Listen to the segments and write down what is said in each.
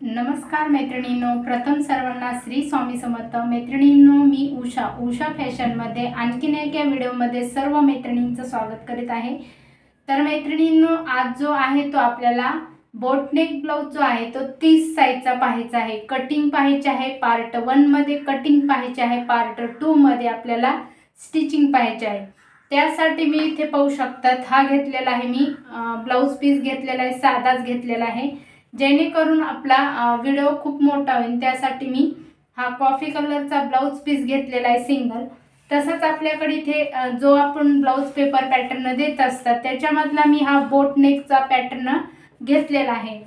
नमस्कार मैत्रिणींनो, प्रथम सर्वांना श्री स्वामी समर्थ। मैत्रिणींनो, मी उषा फॅशनमध्ये आणखीन एका व्हिडिओमध्ये सर्व मैत्रिणींचं स्वागत करीत आहे। तर मैत्रिणींनो, आज जो आहे तो आपल्याला बोटनेक ब्लाउज जो आहे तो 30 साइजचा पाहायचा आहे। कटिंग पाहायची आहे, पार्ट 1 मध्ये कटिंग पाहायची आहे, पार्ट 2 मध्ये आपल्याला स्टिचिंग पाहायची आहे। त्यासाठी मी इथे पाहू शकतात, हा घेतलेला आहे मी ब्लाउज पीस घेतलेला आहे, साधाच घेतलेला आहे, जेणेकरून आपला व्हिडिओ खूप मोठा होईल। त्यासाठी मी हा कॉफी कलरचा ब्लाउज पीस घेतलेला आहे सिंगल। तसंच आपल्याकडे इथे जो आपण ब्लाउज पेपर पॅटर्न देत असतात त्याच्यामधला मी हा बोट नेकचा पॅटर्न घेतलेला आहे।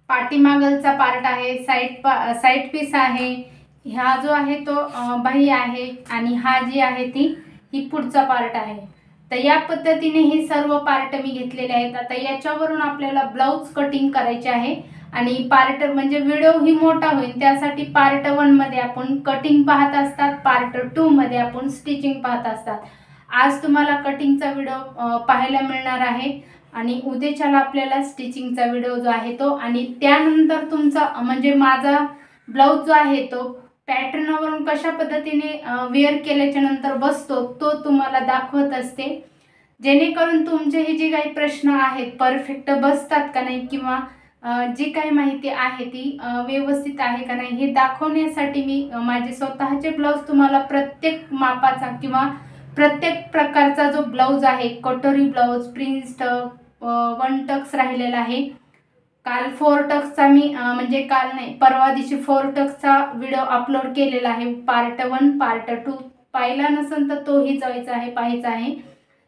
पाठीमागलचा पार्ट आहे, साइड पीस आहे, हा जो आहे तो बाही आहे आणि हा जी आहे ही पुढचा पार्ट आहे। तर या पद्धतीने हे सर्व पार्ट मी घेतलेले आहेत। आता याच्यावरून आपल्याला ब्लाउज कटिंग करायचे आहे आणि पार्ट म्हणजे व्हिडिओ ही मोठा होईल, त्यासाठी पार्ट 1 मध्ये आपण कटिंग पाहत असतात, पार्ट 2 मध्ये आपण स्टिचिंग पाहत असतात। आज तुम्हाला कटिंगचा व्हिडिओ पाहायला मिळणार आहे आणि उद्याच्याला आपल्याला स्टिचिंगचा व्हिडिओ जो आहे तो, आणि त्यानंतर तुमचा म्हणजे माझा ब्लाउज जो आहे तो पॅटर्नवरून कशा पद्धतीने वेअर केल्याच्या नंतर बसतो तो तुम्हाला दाखवत असते, जेणेकरून तुमचे हे जे काही प्रश्न आहेत परफेक्ट बसतात का नाही किंवा जी काही माहिती आहे ती व्यवस्थित आहे का नाही हे दाखवण्यासाठी मी माझे स्वतःचे ब्लाउज तुम्हाला प्रत्येक मापाचा किंवा प्रत्येक प्रकारचा जो ब्लाउज आहे, कटोरी ब्लाउज, प्रिन्स टक, 1 टक्स राहिलेला आहे। काल 4 टक्सचा मी म्हणजे काल नाही परवा दिवशी 4 टक्सचा व्हिडिओ अपलोड केलेला आहे, पार्ट 1 पार्ट 2 पाहिला नसेल तर तोही जायचा आहे, पाहायचा आहे।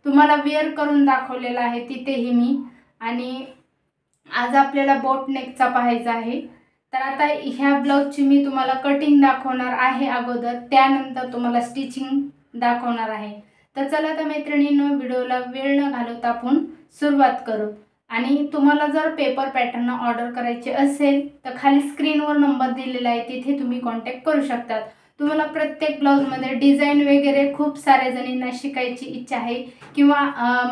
तुम्हाला वेअर करून दाखवलेला आहे तिथेही मी। आणि आज आपल्याला बोट नेकचा पाहायचा आहे। तर आता ह्या ब्लाउजची मी तुम्हाला कटिंग दाखवणार आहे अगोदर, त्यानंतर तुम्हाला स्टिचिंग दाखवणार आहे। तर चला तर मैत्रिणींनो, व्हिडिओला वेळ न घालवता आपण सुरुवात करू। आणि तुम्हाला जर पेपर पॅटर्न ऑर्डर करायचे असेल तर खाली स्क्रीनवर नंबर दिलेला आहे, तिथे तुम्ही कॉन्टॅक्ट करू शकता। तुम्हाला प्रत्येक ब्लाउजमध्ये डिझाईन वगैरे खूप साऱ्या जणींना शिकायची इच्छा आहे किंवा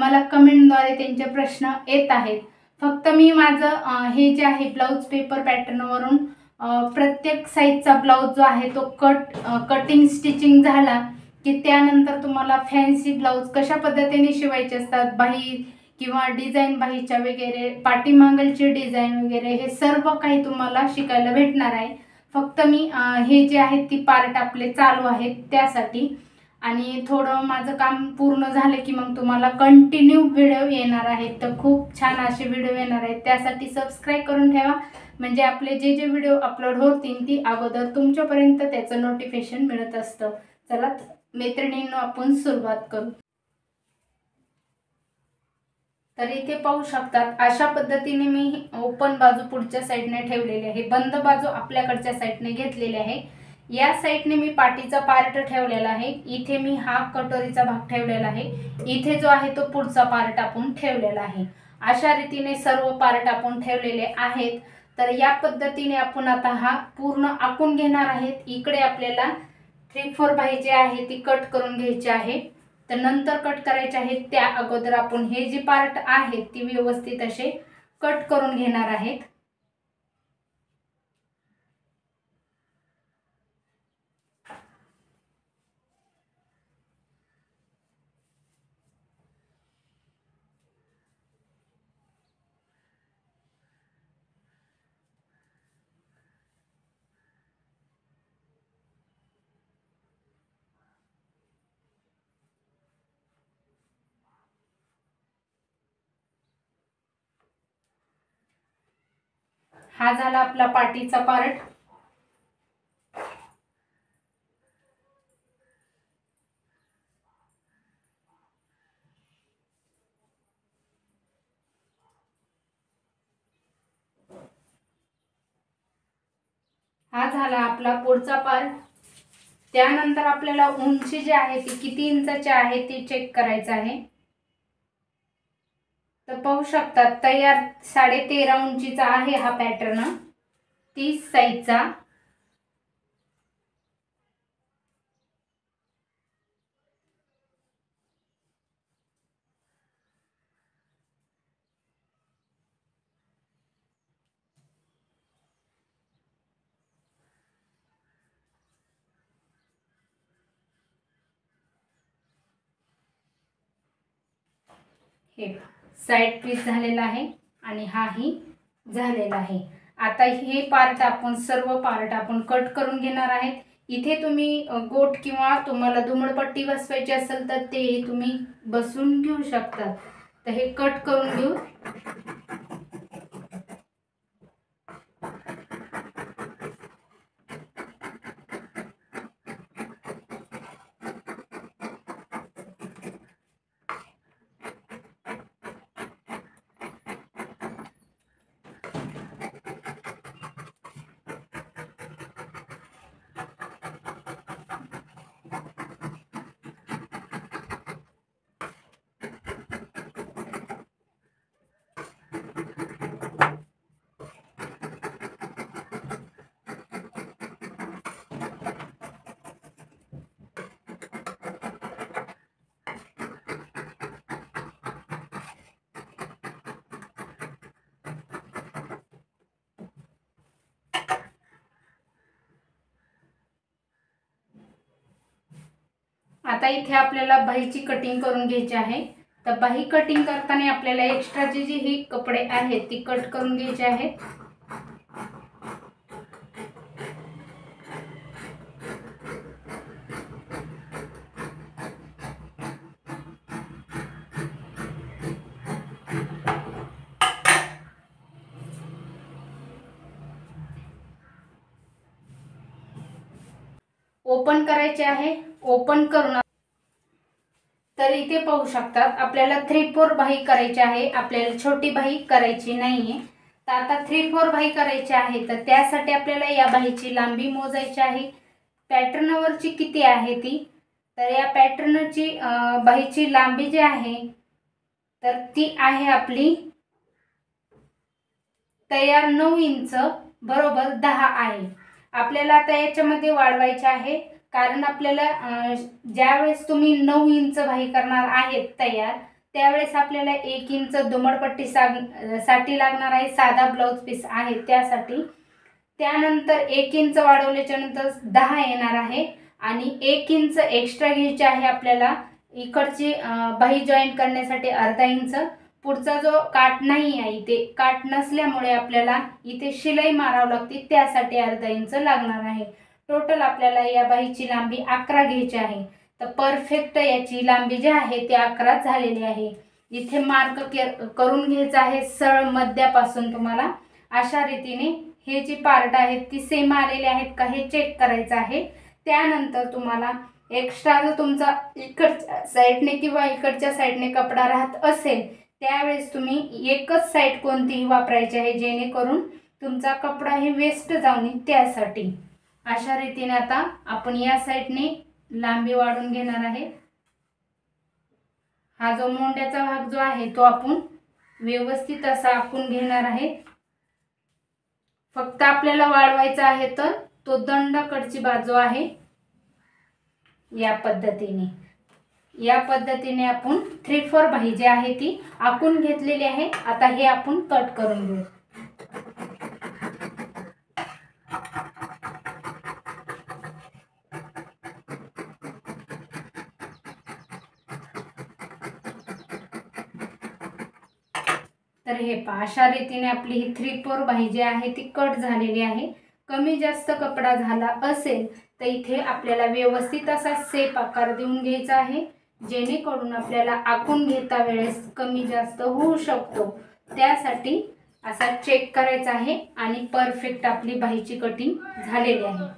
मला कमेंटद्वारे त्यांचे प्रश्न येत आहेत। फक्त मी माझं हे जे आहे ब्लाउज पेपर पॅटर्नवरून प्रत्येक साइजचा ब्लाउज जो आहे तो कटिंग स्टिचिंग झाला की त्यानंतर तुम्हाला फॅन्सी ब्लाउज कशा पद्धतीने शिवायचे असतात, बाही किंवा डिझाईन बाहीच्या वगैरे, पाठीमागलची डिझाईन वगैरे, हे सर्व काही तुम्हाला शिकायला भेटणार आहे। फक्त मी हे जे आहेत ती पार्ट आपले चालू आहेत त्यासाठी, आणि थोडं माझं काम पूर्ण झालं की मग तुम्हाला कंटिन्यू व्हिडिओ येणार आहेत। तर खूप छान असे व्हिडिओ येणार आहेत, त्यासाठी सबस्क्राईब करून ठेवा, म्हणजे आपले जे जे व्हिडिओ अपलोड होतील ती अगोदर तुमच्यापर्यंत त्याचं नोटिफिकेशन मिळत असतं। चला मैत्रिणींनो, आपण सुरुवात करू। तर इथे पाहू शकतात अशा पद्धतीने मी ओपन बाजू पुढच्या साइडने ठेवलेली आहे, बंद बाजू आपल्याकडच्या साइडने घेतलेली आहे। या साइडने मी पाठीचा पार्ट ठेवलेला आहे, इथे मी हा कटोरीचा भाग ठेवलेला आहे, इथे जो आहे तो पुढचा पार्ट आपण ठेवलेला आहे। अशा रीतीने सर्व पार्ट आपण ठेवलेले आहेत। तर या पद्धतीने आपण आता हा पूर्ण आखून घेणार आहेत। इकडे आपल्याला 3/4 बाही जी आहे ती कट करून घ्यायची आहे, तर नंतर कट करायचे आहेत त्या अगोदर आपण हे जे पार्ट आहेत ती व्यवस्थित असे कट करून घेणार आहेत। हा झाला आपला पाठीचा पार्ट। हा झाला आपला पुढचा पार्ट। त्यानंतर आपल्याला उंची जी आहे ती किती इंचाची आहे ती चेक करायचं आहे। तर पाहू शकता तयार 13.5 उंचीचा आहे हा पॅटर्न, 30 साइजचा। हे साइड पीस झालेला आहे आणि हाही झालेला आहे। आता हे पार्ट आपण सर्व पार्ट आपण कट करून घेणार आहेत। इथे तुम्ही गोट किंवा तुम्हाला दुमडपट्टी बसवायची असेल तर ते तुम्ही बसवून घेऊ शकता। तर हे कट करून घेऊ। आता इथे आपल्याला बाहीची कटिंग करून घ्यायची आहे। तर बाही कटिंग करताना आपल्याला एक्स्ट्राचे जे ही कपडे आहेत ती कट करून घ्यायचे आहेत। ओपन करायचे आहे। ओपन करून तर इथे पाहू शकतात आपल्याला 3/4 बाही करायची आहे, आपल्याला छोटी बाही करायची नाहीये। तर आता 3/4 बाही करायची आहे तर त्यासाठी आपल्याला या बाहीची लांबी मोजायची आहे। पॅटर्नवरची किती आहे ती, तर या पॅटर्नची बाहीची लांबी जी आहे तर ती आहे आपली तयार 9 इंच बरोबर 10 आहे। आपल्याला आता याच्यामध्ये वाढवायचे आहे, कारण आपल्याला ज्यावेळेस तुम्ही 9 इंच बाही करणार आहेत तयार त्यावेळेस आपल्याला 1 इंच दुमडपट्टी साठी लागणार आहे, साधा ब्लाउज पीस आहे त्यासाठी। त्यानंतर 1 इंच वाढवल्याच्या नंतर 10 येणार आहे आणि 1 इंच एक्स्ट्रा घ्यायचे आहे आपल्याला इकडची बाही जॉईन करण्यासाठी अर्धा इंच। पुढचा जो काट नाही आहे ते काट नसल्यामुळे आपल्याला इथे शिलाई मारावी लागते, त्यासाठी अर्धा इंच लागणार आहे। टोटल आपल्याला या बाहीची लांबी 11 घ्यायची आहे। तर परफेक्ट याची लांबी जी आहे ती 11 झालेली आहे। इथे मार्क करून घ्यायचा आहे सरळ मध्यापासून। तुम्हाला अशा रीतीने हे जी पार्ट आहेत ती सेम आलेले आहेत का हे चेक करायचं आहे। त्यानंतर तुम्हाला एक्स्ट्रा जर तुमचा इकडच्या साईडने किंवा इकडच्या साईडने कपडा राहत असेल त्यावेळेस तुम्ही एकच साईड कोणतीही वापरायची आहे, जेणेकरून तुमचा कपडा हे वेस्ट जाऊ नये त्यासाठी। अशा रीतीने आता आपण या साईडने लांबी वाढून घेणार आहे। हा जो मोंड्याचा भाग जो आहे तो आपण व्यवस्थित असा आखून घेणार आहे। फक्त आपल्याला वाढवायचा आहे तर तो दंडाकडची बाजू आहे या पद्धतीने आपण 3/4 बाही जी आहे ती आखून घेतलेली आहे। आता हे आपण कट करून घेऊ। तर हे पहा अशा रीतीने आपली ही 3/4 बाही जी आहे ती कट झालेली आहे। कमी जास्त कपडा झाला असेल तर इथे आपल्याला व्यवस्थित असा शेप आकार देऊन घ्यायचा आहे, जेणेकरून आपल्याला आखून घेता वेळेस कमी जास्त होऊ शकतो, त्यासाठी असा चेक करायचा आहे आणि परफेक्ट आपली बाहीची कटिंग झालेली आहे।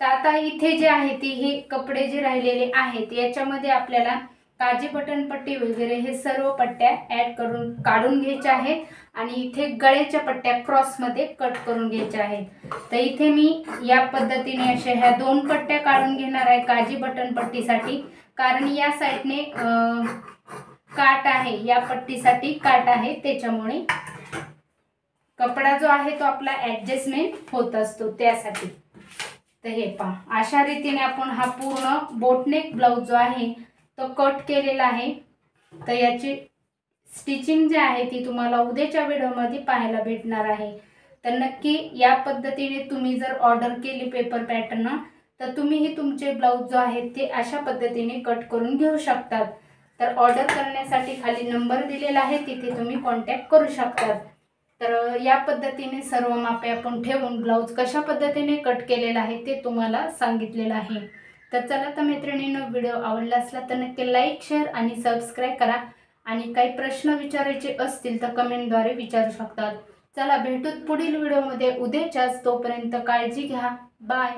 तर आता इथे जे आहे ती हे कपडे जे राहिलेले आहेत याच्यामध्ये आपल्याला काजी बटन पट्टी वगैरे हे सर्व पट्ट्या ॲड करून काढून घ्यायच्या आहेत आणि इथे गळ्याच्या पट्ट्या क्रॉस मध्ये कट करून घ्यायच्या आहेत। तर इथे मी या पद्धतीने अशा ह्या 2 पट्ट्या काढून घेणार आहे काजी बटन पट्टीसाठी, कारण या साईडने काट आहे, या पट्टीसाठी काट आहे, त्याच्यामुळे कपडा जो आहे तो आपला ॲडजस्टमेंट होत असतो त्यासाठी। तर हे पहा अशा रीतीने आपण हा पूर्ण बोटनेक ब्लाउज जो आहे तो कट केलेला आहे। तर याची स्टिचिंग जी आहे ती तुम्हाला उद्याच्या व्हिडिओमध्ये पाहायला भेटणार आहे। तर नक्की या पद्धतीने तुम्ही जर ऑर्डर केली पेपर पॅटर्न तर तुम्हीही तुमचे ब्लाउज जो आहे ते अशा पद्धतीने कट करून घेऊ शकतात। तर ऑर्डर करण्यासाठी खाली नंबर दिलेला आहे, तिथे तुम्ही कॉन्टॅक्ट करू शकतात। तर या पद्धतीने सर्व मापे आपण ठेवून ब्लाऊज कशा पद्धतीने कट केलेला आहे ते तुम्हाला सांगितलेलं आहे। तर चला तर मैत्रिणींनो, व्हिडिओ आवडला असला तर नक्की लाईक, शेअर आणि सबस्क्राईब करा आणि काही प्रश्न विचारायचे असतील तर कमेंटद्वारे विचारू शकतात। चला भेटूत पुढील व्हिडिओमध्ये उद्याच्याच, तोपर्यंत काळजी घ्या, बाय।